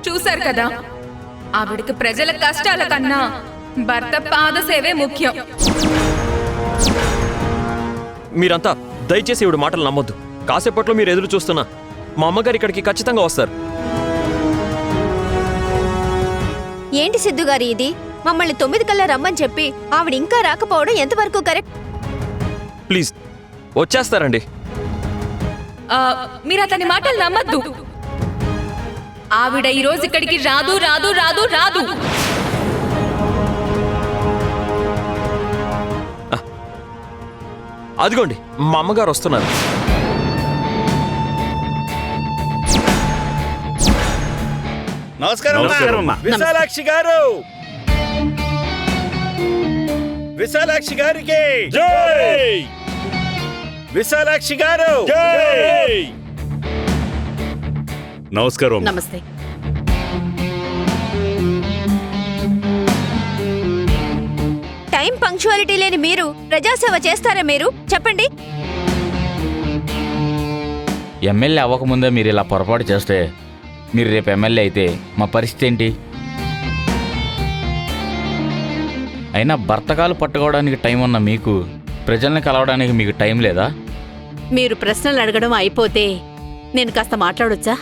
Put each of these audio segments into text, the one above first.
చూశారు కదా, ఆవిడకి ప్రజల కష్టాల కన్నా భర్త పాద సేవే ముఖ్యం. మీరంతా దయచేసి ఇవిడ మాటలు నమ్మొద్దు. కాసేపట్లో మీరు ఎదురు చూస్తున్నా మా అమ్మగారు ఇక్కడికి ఖచ్చితంగా వస్తారు. ఏంటి సిద్ధు గారి ఇది? మమ్మల్ని 9 కల్లా రమ్మని చెప్పి ఆవిడ ఇంకా రాకపోవడం ఎంతవరకు కరెక్ట్? ప్లీజ్ వచ్చేస్తారండి. మీరు అతని మాటలు నమ్మద్దు. ఆవిడ ఈరోజు ఇక్కడికి రాదు రాదు రాదు రాదు. అదిగోండి మా అమ్మగారు వస్తున్నారు. నమస్కారం. విశాలాక్షి గారు, విశాలాక్షి గారికి జై. విశాలాక్షి గారు జై. నమస్కారం. నమస్తే. టైం పంక్చువాలిటీ లేని మీరు ప్రజాసేవ చేస్తారా? మీరు చెప్పండి. ఎమ్మెల్యే అవ్వకముందే మీరు ఇలా పొరపాటు చేస్తే మీరు రేపు ఎమ్మెల్యే అయితే మా పరిస్థితి ఏంటి? అయినా భర్తకాలు పట్టుకోవడానికి టైం ఉన్న మీకు ప్రజల్ని కలవడానికి మీకు టైం లేదా? మీరు ప్రశ్నలు అడగడం అయిపోతే నేను కాస్త మాట్లాడొచ్చా?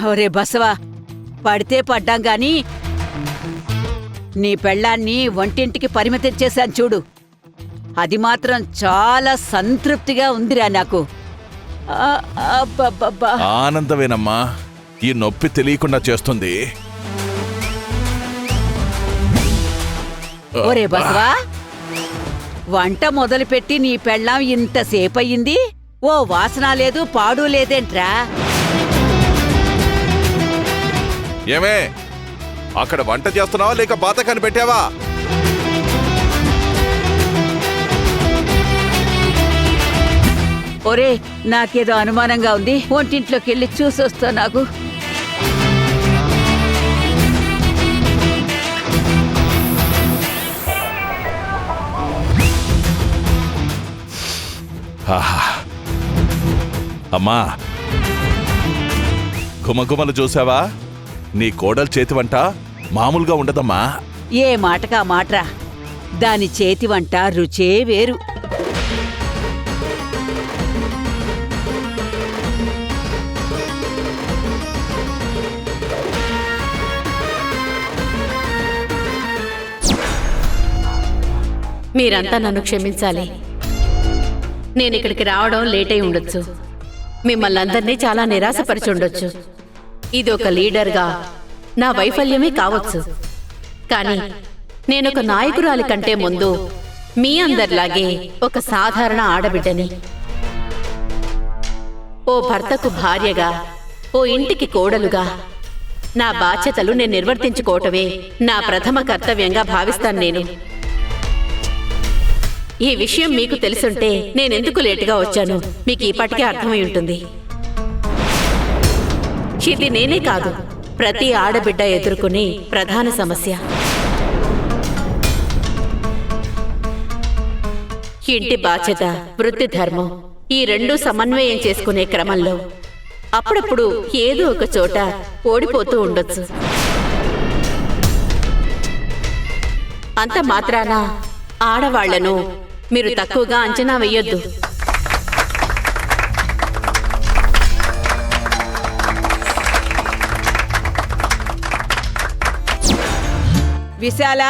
ఒరే బసవా, పడితే పడ్డాం గాని నీ పెళ్ళాన్ని వంటింటికి పరిమితం చేశాను చూడు. అది మాత్రం చాలా సంతృప్తిగా ఉందిరా నాకు. అబ్బబ్బబ్బా. ఆనందమేనమ్మా, ఈ నొప్పి తెలియకుండా చేస్తుంది. ఒరే బసవా, వంట మొదలుపెట్టి నీ పెళ్ళాం ఇంతసేపు అయ్యింది, ఓ వాసన లేదు పాడు లేదేంట్రా? ఏమే, అక్కడ వంట చేస్తున్నావా లేక బాతకాన్ని పెట్టావా? ఒరే, నాకేదో అనుమానంగా ఉంది, వంటింట్లోకి వెళ్ళి చూసొస్తా. నాకు అమ్మా, గుమగుమలు చూసావా? నీ కోడలు చేతి వంట మామూలుగా ఉండదమ్మా. ఏ మాటకా మాట్రా, దాని చేతి వంట రుచే వేరు. మీరంతా నన్ను క్షమించాలి. నేను ఇక్కడికి రావడం లేట్ అయి ఉండొచ్చు, మిమ్మల్ని అందరినీ చాలా నిరాశపరిచి ఉండొచ్చు. ఇది ఒక లీడర్గా నా వైఫల్యమే కావచ్చు, కానీ నేనొక నాయకురాలి కంటే ముందు మీ అందరిలాగే ఒక సాధారణ ఆడబిడ్డని. ఓ భర్తకు భార్యగా, ఓ ఇంటికి కోడలుగా నా బాధ్యతలు నేను నిర్వర్తించుకోవటమే నా ప్రథమ కర్తవ్యంగా భావిస్తాను. నేను ఈ విషయం మీకు తెలుసుంటే నేనెందుకు లేటుగా వచ్చాను మీకు ఈపాటికే అర్థమై ఉంటుంది. ఇది నేనే కాదు, ప్రతి ఆడబిడ్డ ఎదుర్కొనే ప్రధాన సమస్య. ఇంటి బాధ్యత, వృత్తి ధర్మం, ఈ రెండూ సమన్వయం చేసుకునే క్రమంలో అప్పుడప్పుడు ఏదో ఒక చోట ఓడిపోతూ ఉండొచ్చు. అంత మాత్రాన ఆడవాళ్లను మీరు తక్కువగా అంచనా వెయ్యొద్దు. విశాల,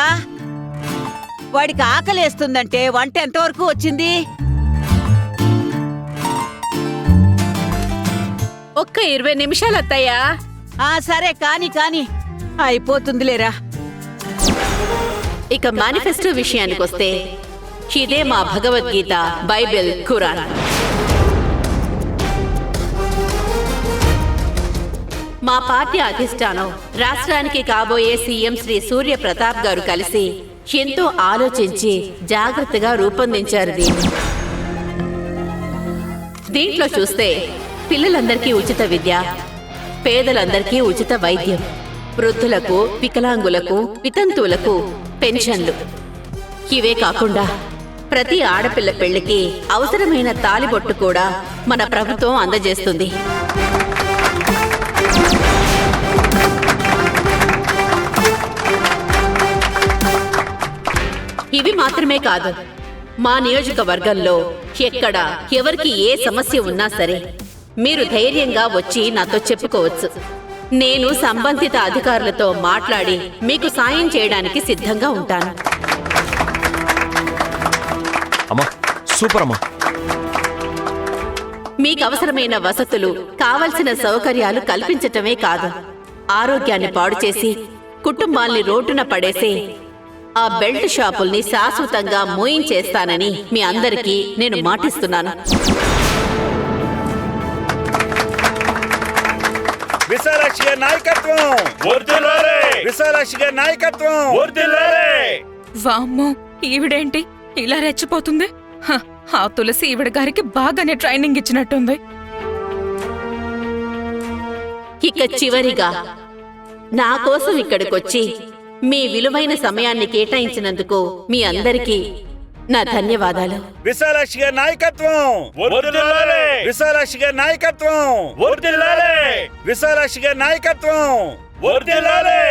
వాడికి ఆకలేస్తుందంటే వంట ఎంతవరకు వచ్చింది? ఒక్క 20 నిమిషాలు అత్తయ్యా. సరే, కాని అయిపోతుందిలేరా. ఇక మేనిఫెస్టో విషయానికొస్తే ఇదే మా భగవద్గీత, బైబిల్, ఖురాన్. మా పార్టీ అధిష్టానం రాష్ట్రానికి కాబోయే సీఎం శ్రీ సూర్య ప్రతాప్ గారు కలిసి ఎంతో ఆలోచించి జాగ్రత్తగా రూపొందించారు దీంట్లో చూస్తే పిల్లలందరికీ ఉచిత విద్య, పేదలందరికీ ఉచిత వైద్యం, వృద్ధులకు, వికలాంగులకు, వితంతువులకు పెన్షన్లు. ఇవే కాకుండా ప్రతి ఆడపిల్ల పెళ్లికి అవసరమైన తాలిబొట్టు కూడా మన ప్రభుత్వం అందజేస్తుంది. ఇవి మాత్రమే కాదు, మా నియోజకవర్గంలో ఎక్కడ ఎవరికి ఏ సమస్య ఉన్నా సరే మీరు ధైర్యంగా వచ్చి నాతో చెప్పుకోవచ్చు. నేను సంబంధిత అధికారులతో మాట్లాడి మీకు సాయం చేయడానికి సిద్ధంగా ఉంటాను. అమ్మా సూపర్ అమ్మా. మీకు అవసరమైన వసతులు, కావలసిన సౌకర్యాలు కల్పించటమే కాదు, ఆరోగ్యాన్ని పాడు చేసి కుటుంబాల్ని రోడ్డున పడేసే ఆ బెల్ట్ షాపుల్ని శాశ్వతంగా మూయించేస్తానని మీ అందరికీ నేను మాటిస్తున్నాను. విశాలాక్షి గారి నాయకత్వం వర్ధిల్లాలి! విశాలాక్షి గారి నాయకత్వం వర్ధిల్లాలి! వామ్మో, ఈవిడేంటి ఇలా రెచ్చిపోతుంది? హ, ఆ తులసి ఈవిడ గారికి బాగానే ట్రైనింగ్ ఇచ్చినట్టుంది. ఇక చివరిగా నా కోసం ఇక్కడికొచ్చి మీ విలువైన సమయాన్ని కేటాయించినందుకు మీ అందరికీ నా ధన్యవాదాలు. విశాలాక్షి గారి నాయకత్వం వర్ధిల్లాలి! విశాలాక్షి గారి నాయకత్వం వర్ధిల్లాలి! విశాలాక్షి గారి నాయకత్వం వర్ధిల్లాలి!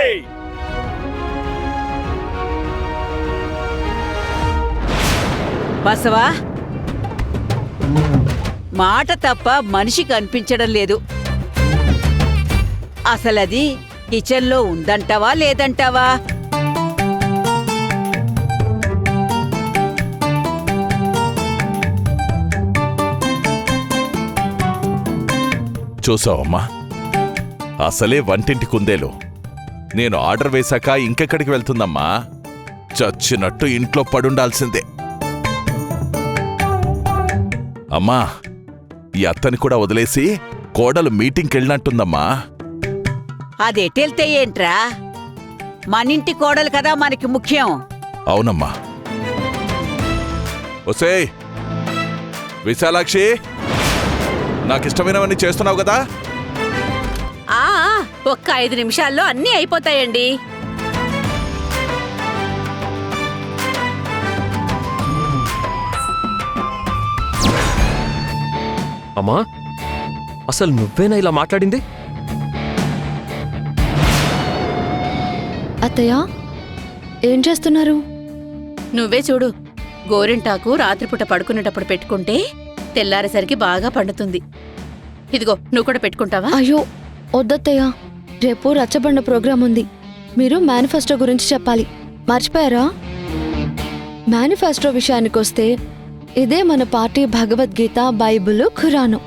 బసవా, మాట తప్ప మనిషి కనిపించడం లేదు. అసలది కిచెన్లో ఉందంటావా లేదంటావా? చూసావమ్మా, అసలే వంటింటి కుందేలు. నేను ఆర్డర్ వేశాక ఇంకెక్కడికి వెళ్తుందమ్మా? చచ్చినట్టు ఇంట్లో పడుండాల్సిందే. అమ్మా, ఈ అత్తని కూడా వదిలేసి కోడలు మీటింగ్కి వెళ్ళినట్టుందమ్మా. అదెటెళ్తే ఏంట్రా, మనింటి కోడలు కదా మనకి ముఖ్యం. అవునమ్మా. ఒసేయ్ విశాలాక్షి, నాకిష్టమైనవన్నీ చేస్తున్నావు కదా? ఆ ఒక్క 5 నిమిషాల్లో అన్నీ అయిపోతాయండి. అమ్మా అసలు నువ్వేనా ఇలా మాట్లాడింది? అత్తయ్య, ఏం చేస్తున్నారు? నువ్వే చూడు, గోరింటాకు రాత్రిపూట పడుకునేటప్పుడు పెట్టుకుంటే తెల్లారేసరికి బాగా పండుతుంది. ఇదిగో నువ్వు కూడా పెట్టుకుంటావా? అయ్యో వద్దత్తయ్య, రేపు రచ్చబండ ప్రోగ్రాం ఉంది. మీరు మేనిఫెస్టో గురించి చెప్పాలి. మర్చిపోయారా? మేనిఫెస్టో విషయానికొస్తే ఇదే మన పార్టీ భగవద్గీత, బైబిల్, ఖురాను.